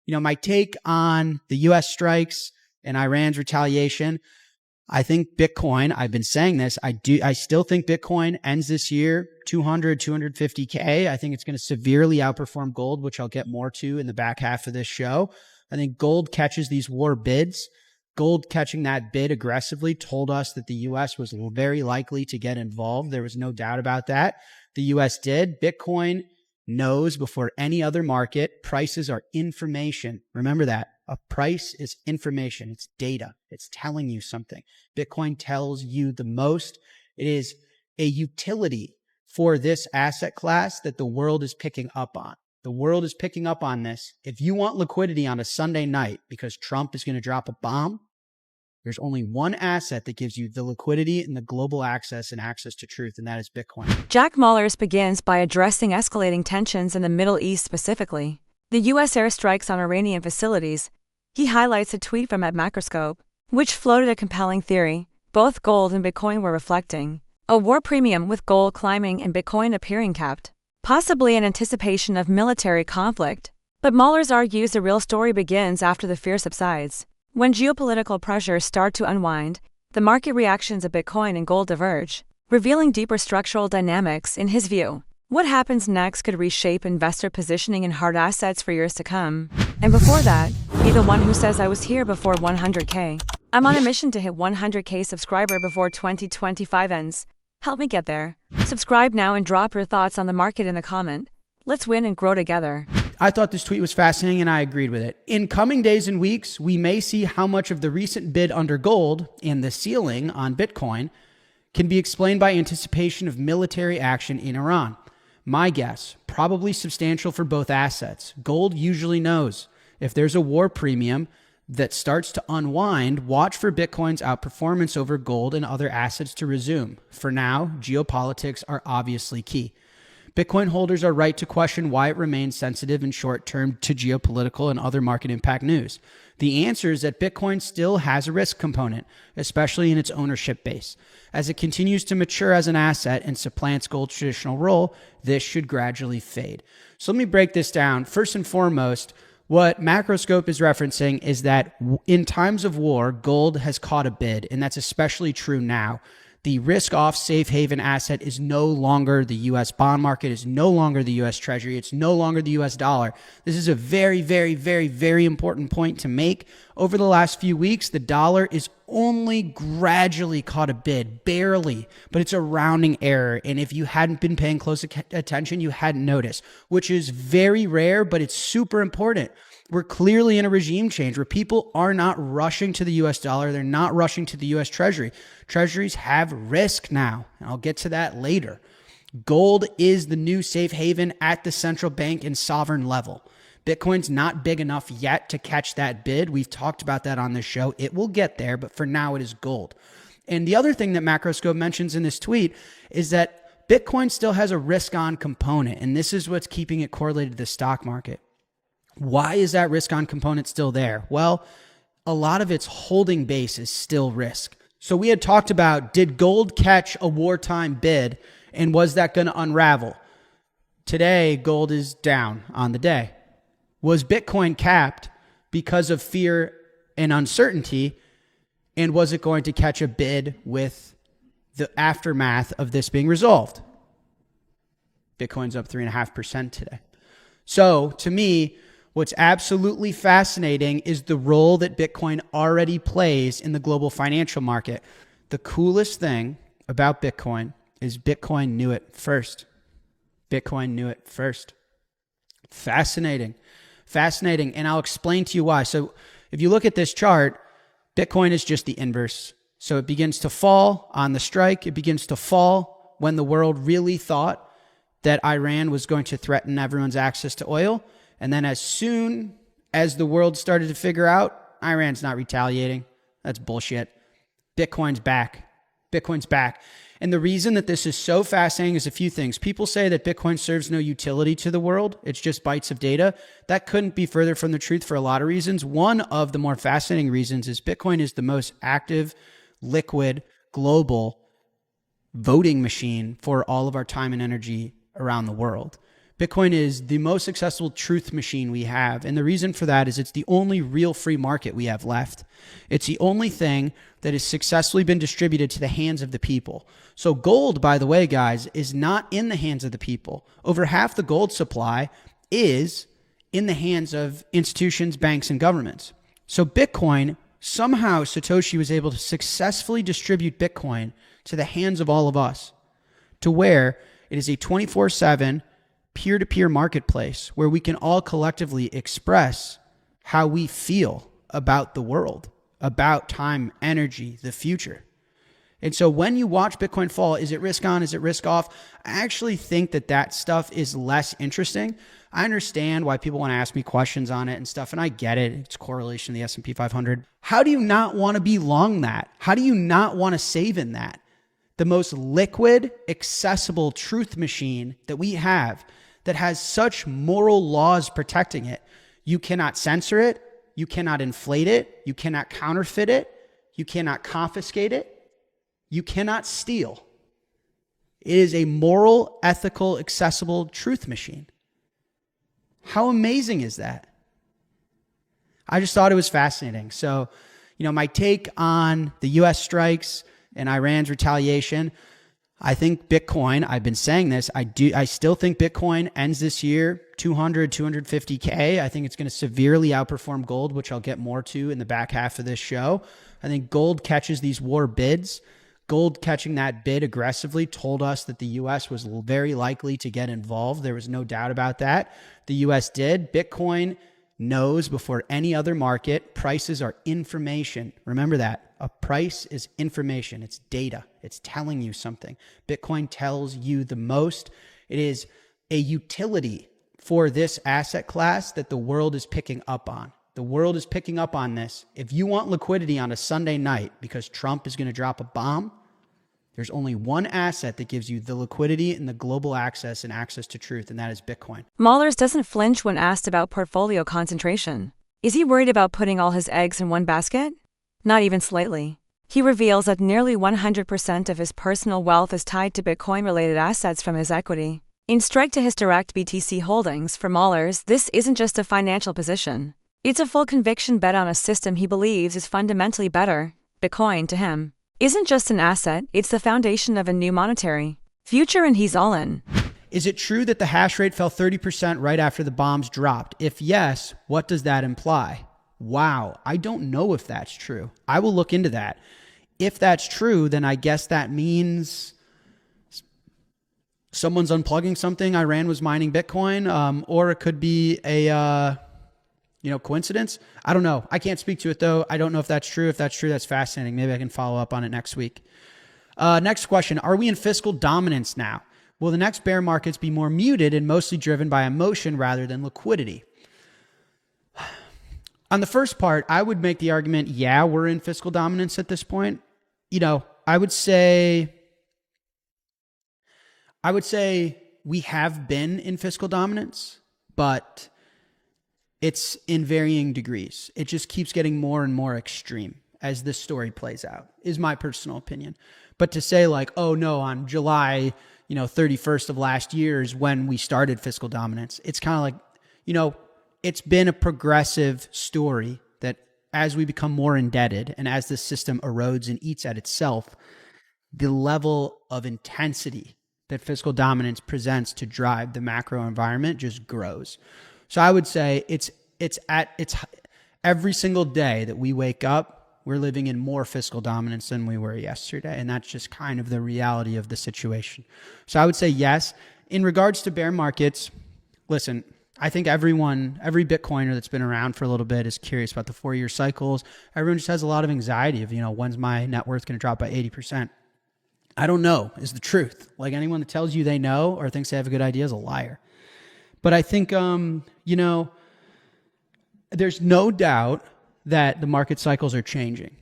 My take on the US strikes and Iran's retaliation, I think Bitcoin, I've been saying this, I still think Bitcoin ends this year 200, 250K. I think it's going to severely outperform gold, which I'll get more to in the back half of this show. I think gold catches these war bids. Gold catching that bid aggressively told us that the US was very likely to get involved. There was no doubt about that. The US did. Bitcoin knows before any other market, prices are information. Remember that. A price is information. It's data. It's telling you something. Bitcoin tells you the most. It is a utility for this asset class that the world is picking up on. The world is picking up on this. If you want liquidity on a Sunday night because Trump is going to drop a bomb, there's only one asset that gives you the liquidity and the global access and access to truth, and that is Bitcoin. Jack Mallers begins by addressing escalating tensions in the Middle East specifically. The U.S. airstrikes on Iranian facilities. He highlights a tweet from @Macroscope, which floated a compelling theory. Both gold and Bitcoin were reflecting a war premium, with gold climbing and Bitcoin appearing capped, possibly in anticipation of military conflict. But Mallers argues the real story begins after the fear subsides. When geopolitical pressures start to unwind, the market reactions of Bitcoin and gold diverge, revealing deeper structural dynamics in his view. What happens next could reshape investor positioning in hard assets for years to come. And before that, be the one who says I was here before 100K. I'm on a mission to hit 100K subscriber before 2025 ends. Help me get there. Subscribe now and drop your thoughts on the market in the comment. Let's win and grow together. I thought this tweet was fascinating and I agreed with it. In coming days and weeks, we may see how much of the recent bid under gold and the ceiling on Bitcoin can be explained by anticipation of military action in Iran. My guess, probably substantial for both assets. Gold usually knows if there's a war premium that starts to unwind, watch for Bitcoin's outperformance over gold and other assets to resume. For now, geopolitics are obviously key. Bitcoin holders are right to question why it remains sensitive in short term to geopolitical and other market impact news. The answer is that Bitcoin still has a risk component, especially in its ownership base. As it continues to mature as an asset and supplants gold's traditional role, this should gradually fade. So let me break this down. First and foremost, what Macroscope is referencing is that in times of war, gold has caught a bid, and that's especially true now. The risk-off safe haven asset is no longer the U.S. bond market, is no longer the U.S. Treasury, it's no longer the U.S. dollar. This is a very, very, very, very important point to make. Over the last few weeks, the dollar is only gradually caught a bid, barely, but it's a rounding error. And if you hadn't been paying close attention, you hadn't noticed, which is very rare, but it's super important. We're clearly in a regime change where people are not rushing to the US dollar. They're not rushing to the US Treasury. Treasuries have risk now, and I'll get to that later. Gold is the new safe haven at the central bank and sovereign level. Bitcoin's not big enough yet to catch that bid. We've talked about that on this show. It will get there, but for now it is gold. And the other thing that Macroscope mentions in this tweet is that Bitcoin still has a risk-on component, and this is what's keeping it correlated to the stock market. Why is that risk-on component still there? Well, a lot of its holding base is still risk. So we had talked about, did gold catch a wartime bid, and was that going to unravel? Today, gold is down on the day. Was Bitcoin capped because of fear and uncertainty, and was it going to catch a bid with the aftermath of this being resolved? Bitcoin's up 3.5% today. So to me, what's absolutely fascinating is the role that Bitcoin already plays in the global financial market. The coolest thing about Bitcoin is Bitcoin knew it first. Bitcoin knew it first. Fascinating. Fascinating. And I'll explain to you why. So if you look at this chart, Bitcoin is just the inverse. So it begins to fall on the strike. It begins to fall when the world really thought that Iran was going to threaten everyone's access to oil. And then as soon as the world started to figure out Iran's not retaliating, that's bullshit, Bitcoin's back. Bitcoin's back. And the reason that this is so fascinating is a few things. People say that Bitcoin serves no utility to the world. It's just bytes of data. That couldn't be further from the truth for a lot of reasons. One of the more fascinating reasons is Bitcoin is the most active, liquid, global voting machine for all of our time and energy around the world. Bitcoin is the most accessible truth machine we have. And the reason for that is it's the only real free market we have left. It's the only thing that has successfully been distributed to the hands of the people. So gold, by the way, guys, is not in the hands of the people. Over half the gold supply is in the hands of institutions, banks, and governments. So Bitcoin, somehow Satoshi was able to successfully distribute Bitcoin to the hands of all of us, to where it is a 24/7 peer-to-peer marketplace where we can all collectively express how we feel about the world, about time, energy, the future. And so when you watch Bitcoin fall, is it risk on? Is it risk off? I actually think that that stuff is less interesting. I understand why people want to ask me questions on it and stuff, and I get it. It's correlation to the S&P 500. How do you not want to be long that? How do you not want to save in that? The most liquid, accessible truth machine that we have that has such moral laws protecting it. You cannot censor it. You cannot inflate it. You cannot counterfeit it. You cannot confiscate it. You cannot steal. It is a moral, ethical, accessible truth machine. How amazing is that? I just thought it was fascinating. So, my take on the US strikes and Iran's retaliation, I think Bitcoin, I've been saying this, I still think Bitcoin ends this year 200, 250K. I think it's going to severely outperform gold, which I'll get more to in the back half of this show. I think gold catches these war bids. Gold catching that bid aggressively told us that the U.S. was very likely to get involved. There was no doubt about that. The U.S. did. Bitcoin knows before any other market, prices are information. Remember that. A price is information. It's data. It's telling you something. Bitcoin tells you the most. It is a utility for this asset class that the world is picking up on. The world is picking up on this. If you want liquidity on a Sunday night because Trump is going to drop a bomb, there's only one asset that gives you the liquidity and the global access and access to truth, and that is Bitcoin. Mahlers doesn't flinch when asked about portfolio concentration. Is he worried about putting all his eggs in one basket? Not even slightly. He reveals that nearly 100% of his personal wealth is tied to Bitcoin-related assets from his equity. In strike to his direct BTC holdings, for Mahlers, this isn't just a financial position. It's a full conviction bet on a system he believes is fundamentally better. Bitcoin, to him, isn't just an asset, it's the foundation of a new monetary future, and he's all in. Is it true that the hash rate fell 30% right after the bombs dropped? If yes, what does that imply? Wow, I don't know if that's true. I will look into that. If that's true, then I guess that means someone's unplugging something. Iran was mining Bitcoin, or it could be a coincidence. I don't know. I can't speak to it though. I don't know if that's true. If that's true, that's fascinating. Maybe I can follow up on it next week. Next question. Are we in fiscal dominance now? Will the next bear markets be more muted and mostly driven by emotion rather than liquidity? On the first part, I would make the argument, yeah, we're in fiscal dominance at this point. I would say we have been in fiscal dominance, but it's in varying degrees. It just keeps getting more and more extreme as this story plays out, is my personal opinion. But to say like, oh no, on July 31st of last year is when we started fiscal dominance. It's kind of like, it's been a progressive story that as we become more indebted and as this system erodes and eats at itself, the level of intensity that fiscal dominance presents to drive the macro environment just grows. So I would say it's every single day that we wake up, we're living in more fiscal dominance than we were yesterday. And that's just kind of the reality of the situation. So I would say yes. In regards to bear markets, listen, I think every Bitcoiner that's been around for a little bit is curious about the 4-year cycles. Everyone just has a lot of anxiety of, when's my net worth going to drop by 80%? I don't know is the truth. Like anyone that tells you they know or thinks they have a good idea is a liar. But I think, there's no doubt that the market cycles are changing.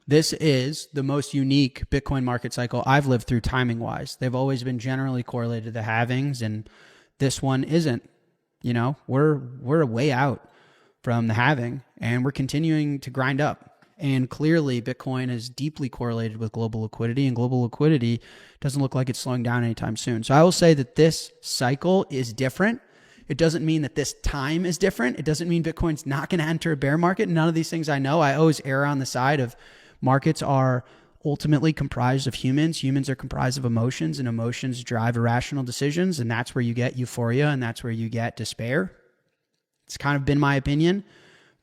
This is the most unique Bitcoin market cycle I've lived through timing wise. They've always been generally correlated to the halvings, and this one isn't. We're way out from the halving, and we're continuing to grind up. And clearly, Bitcoin is deeply correlated with global liquidity, and global liquidity doesn't look like it's slowing down anytime soon. So I will say that this cycle is different. It doesn't mean that this time is different. It doesn't mean Bitcoin's not going to enter a bear market. None of these things I know. I always err on the side of markets are ultimately comprised of humans. Humans are comprised of emotions, and emotions drive irrational decisions. And that's where you get euphoria, and that's where you get despair. It's kind of been my opinion,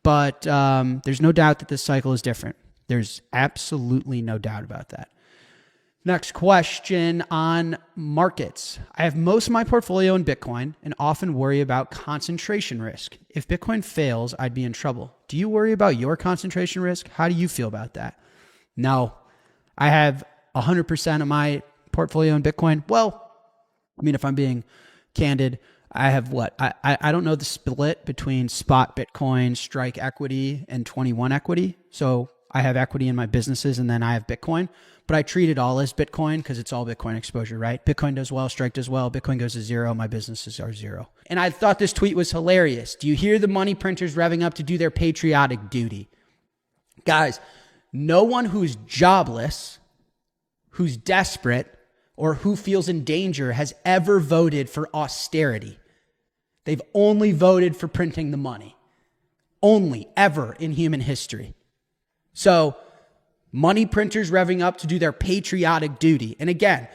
but there's no doubt that this cycle is different. There's absolutely no doubt about that. Next question on markets. I have most of my portfolio in Bitcoin and often worry about concentration risk. If Bitcoin fails, I'd be in trouble. Do you worry about your concentration risk? How do you feel about that? No, I have 100% of my portfolio in Bitcoin. Well, I mean, if I'm being candid, I have what? I don't know the split between spot Bitcoin, strike equity, and 21 equity. So I have equity in my businesses and then I have Bitcoin, but I treat it all as Bitcoin because it's all Bitcoin exposure, right? Bitcoin does well, strike does well, Bitcoin goes to zero, my businesses are zero. And I thought this tweet was hilarious. Do you hear the money printers revving up to do their patriotic duty? Guys, no one who's jobless, who's desperate, or who feels in danger has ever voted for austerity. They've only voted for printing the money. Only, ever in human history. So, money printers revving up to do their patriotic duty. And again,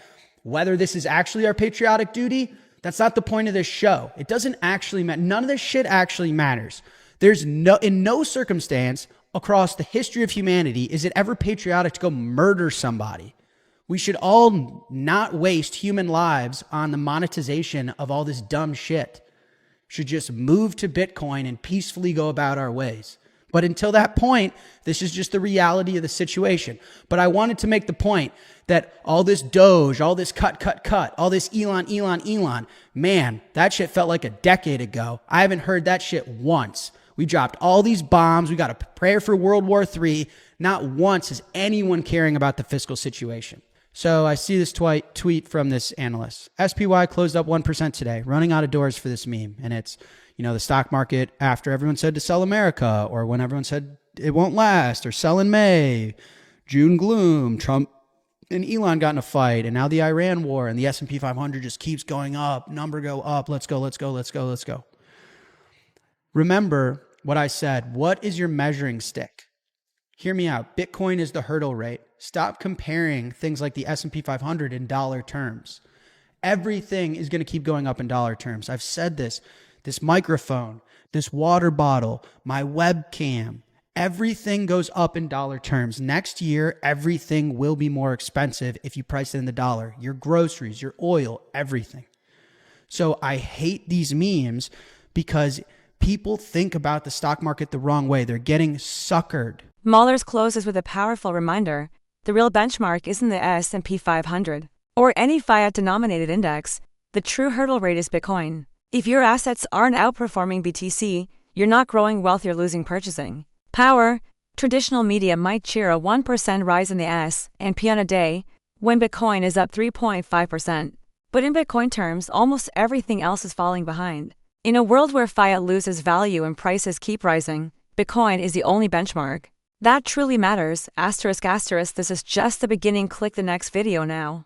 whether this is actually our patriotic duty, that's not the point of this show. It doesn't actually matter. None of this shit actually matters. There's in no circumstance across the history of humanity is it ever patriotic to go murder somebody. We should all not waste human lives on the monetization of all this dumb shit. Should just move to Bitcoin and peacefully go about our ways. But until that point, this is just the reality of the situation. But I wanted to make the point that all this Doge, all this cut, all this Elon, man, that shit felt like a decade ago. I haven't heard that shit once. We dropped all these bombs. We got to prepare for World War III. Not once is anyone caring about the fiscal situation. So I see this tweet from this analyst. SPY closed up 1% today, running out of doors for this meme. And it's, the stock market after everyone said to sell America, or when everyone said it won't last, or sell in May, June gloom, Trump and Elon got in a fight, and now the Iran war, and the S&P 500 just keeps going up, number go up, let's go. Remember what I said. What is your measuring stick? Hear me out. Bitcoin is the hurdle rate. Stop comparing things like the S&P 500 in dollar terms. Everything is going to keep going up in dollar terms. I've said this. This microphone, this water bottle, my webcam, everything goes up in dollar terms. Next year, everything will be more expensive if you price it in the dollar. Your groceries, your oil, everything. So I hate these memes because people think about the stock market the wrong way. They're getting suckered. Mahler's closes with a powerful reminder. The real benchmark isn't the S&P 500 or any Fiat-denominated index. The true hurdle rate is Bitcoin. If your assets aren't outperforming BTC, you're not growing wealth, you're losing purchasing power. Traditional media might cheer a 1% rise in the S&P on a day when Bitcoin is up 3.5%. But in Bitcoin terms, almost everything else is falling behind. In a world where fiat loses value and prices keep rising, Bitcoin is the only benchmark that truly matters. ***, this is just the beginning. Click the next video now.